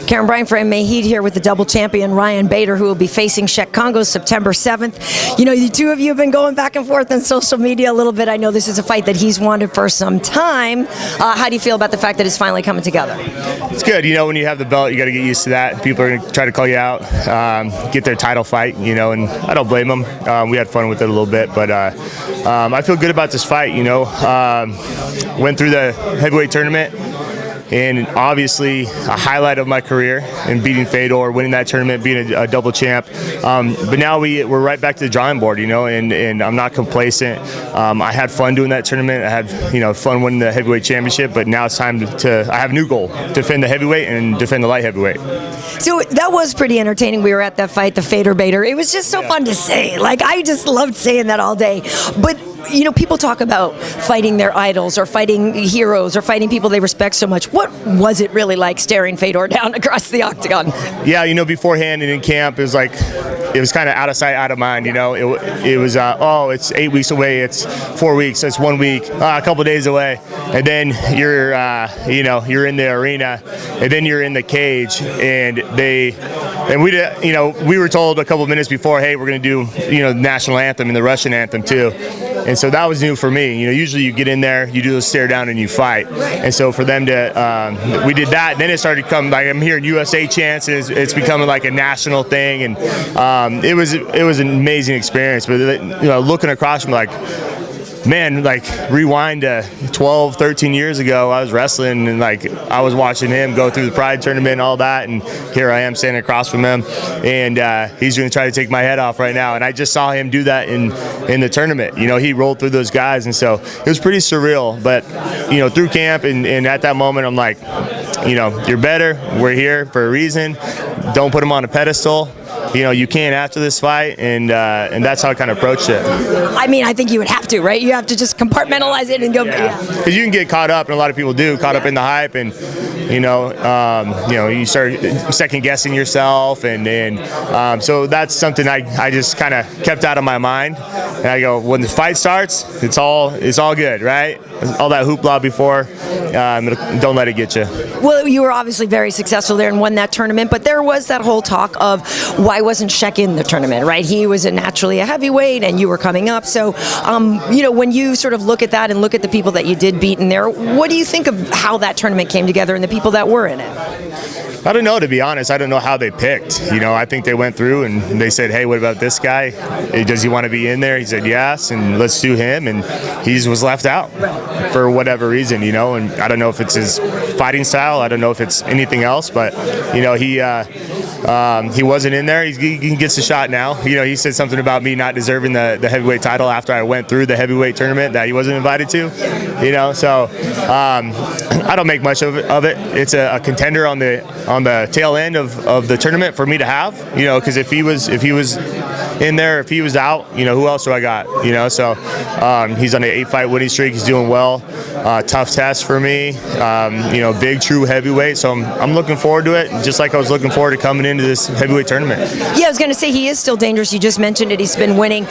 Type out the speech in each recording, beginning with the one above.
Karyn Bryant for MMA H.E.A.T here with the double champion Ryan Bader, who will be facing Cheick Kongo September 7th. You know, the two of you have been going back and forth on social media a little bit. I know this is a fight that he's wanted for some time. How do you feel about the fact that it's finally coming together? It's good. You know, when you have the belt, you got to get used to that. People are going to try to call you out, get their title fight, you know, and I don't blame them. We had fun with it a little bit, but I feel good about this fight, you know. Went through the heavyweight tournament, and obviously a highlight of my career in beating Fedor, winning that tournament, being a double champ. But now we're right back to the drawing board, you know, and I'm not complacent. I had fun doing that tournament. I had, you know, fun winning the heavyweight championship, but now it's time I have a new goal: defend the heavyweight and defend the light heavyweight. So that was pretty entertaining. We were at that fight, the Fedor Bader. It was just so fun to say. Like, I just loved saying that all day. But you know, people talk about fighting their idols or fighting heroes or fighting people they respect so much. What was it really like staring Fedor down across the octagon? Yeah, you know, beforehand and in camp, it was like, it was kind of out of sight, out of mind, you know. It was, oh, it's 8 weeks away, it's 4 weeks, it's 1 week, a couple days away. And then you're, you know, you're in the arena, and then you're in the cage, and we, you know, we were told a couple minutes before, hey, we're going to do, you know, the national anthem and the Russian anthem too. And so that was new for me. You know, usually you get in there, you do a stare down, and you fight. And so for them to, we did that. Then it started to come, like, I'm hearing UFC chants, and it's becoming like a national thing. And it was an amazing experience. But you know, looking across from, like, man, like, rewind to 12, 13 years ago, I was wrestling, and like I was watching him go through the Pride tournament and all that, and here I am standing across from him, and he's going to try to take my head off right now. And I just saw him do that in the tournament. You know, he rolled through those guys, and so it was pretty surreal. But you know, through camp and at that moment, I'm like, you know, you're better. We're here for a reason. Don't put him on a pedestal. You know, you can after this fight, and that's how I kind of approached it. I mean, I think you would have to, right? You have to just compartmentalize it and go. Because you can get caught up, and a lot of people do, caught up in the hype, and you know, you start second guessing yourself, and so that's something I just kind of kept out of my mind. And I go, when the fight starts, it's all good, right? All that hoopla before, don't let it get you. Well, you were obviously very successful there and won that tournament, but there was that whole talk of why wasn't Cheick in the tournament, right? He was naturally a heavyweight, and you were coming up. So, you know, when you sort of look at that and look at the people that you did beat in there, what do you think of how that tournament came together and the people that were in it? I don't know, to be honest. I don't know how they picked. You know, I think they went through and they said, hey, what about this guy? Does he want to be in there? He said yes, and let's do him. And he was left out for whatever reason, you know. And I don't know if it's his fighting style. I don't know if it's anything else. But, you know, he wasn't in there. He gets a shot now. You know, he said something about me not deserving the heavyweight title after I went through the heavyweight tournament that he wasn't invited to. You know, so I don't make much of it. It's a contender on the tail end of the tournament for me to have, you know, because if he was in there, if he was out, you know, who else do I got? You know, so he's on an 8-fight winning streak. He's doing well. Tough test for me. You know, big true heavyweight. So I'm looking forward to it, just like I was looking forward to coming into this heavyweight tournament. Yeah, I was going to say he is still dangerous. You just mentioned it. He's been winning.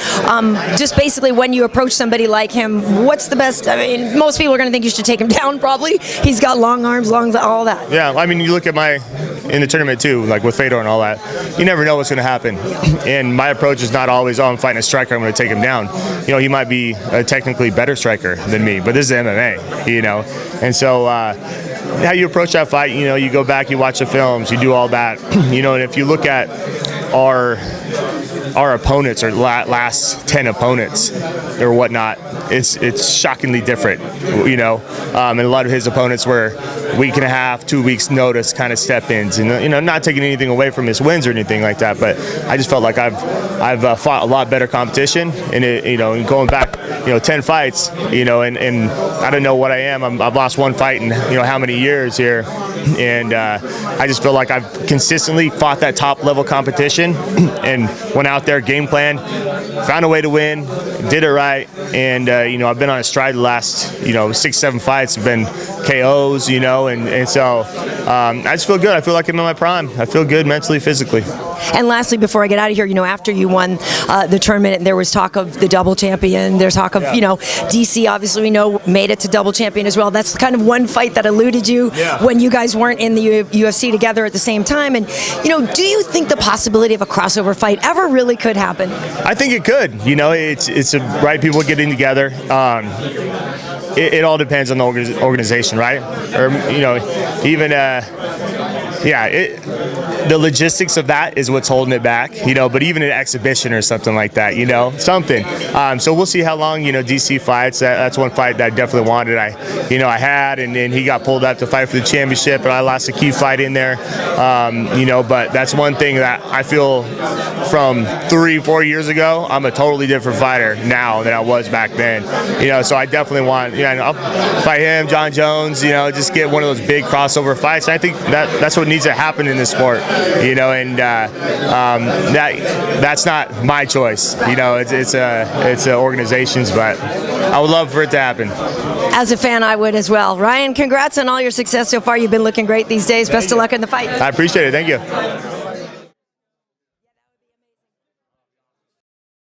Just basically, when you approach somebody like him, what's the best? I mean, most people are going to think you should take him down. Probably. He's got long arms, all that. Yeah, I mean, you look at in the tournament too, like with Fedor and all that, you never know what's going to happen. And my approach is not always, oh, I'm fighting a striker, I'm going to take him down. You know, he might be a technically better striker than me, but this is MMA, you know. And so how you approach that fight, you know, you go back, you watch the films, you do all that, you know. And if you look at our opponents, or last 10 opponents or whatnot, it's shockingly different, you know. And a lot of his opponents were week and a half, 2 weeks notice kind of step-ins, and you know, not taking anything away from his wins or anything like that, but I just felt like I've fought a lot better competition, and you know, and going back, you know, 10 fights, you know, and I don't know what I am. I've lost one fight in, you know, how many years here, and I just feel like I've consistently fought that top level competition and went out there, game plan, found a way to win, did it right, and you know, I've been on a stride the last, you know, 6-7 fights have been KOs, you know, and so I just feel good. I feel like I'm in my prime. I feel good mentally, physically. And lastly, before I get out of here, after you won the tournament, there was talk of the double champion. There's talk of, DC, obviously, we know, made it to double champion as well. That's kind of one fight that eluded you when you guys weren't in the UFC together at the same time. And, do you think the possibility of a crossover fight ever really could happen? I think it could. It's the right people getting together. It all depends on the organization, right? Or, even, the logistics of that is what's holding it back, but even an exhibition or something like that, something. So we'll see how long, DC fights. That's one fight that I definitely wanted. I had, and then he got pulled out to fight for the championship, and I lost a key fight in there, but that's one thing that I feel from 3-4 years ago, I'm a totally different fighter now than I was back then, so I definitely want, I'll fight him, John Jones, just get one of those big crossover fights. I think that's what needs to happen in this sport, and that's not my choice. It's a organization's, but I would love for it to happen. As a fan, I would as well. Ryan, congrats on all your success so far. You've been looking great these days. Best of luck in the fight. I appreciate it. Thank you.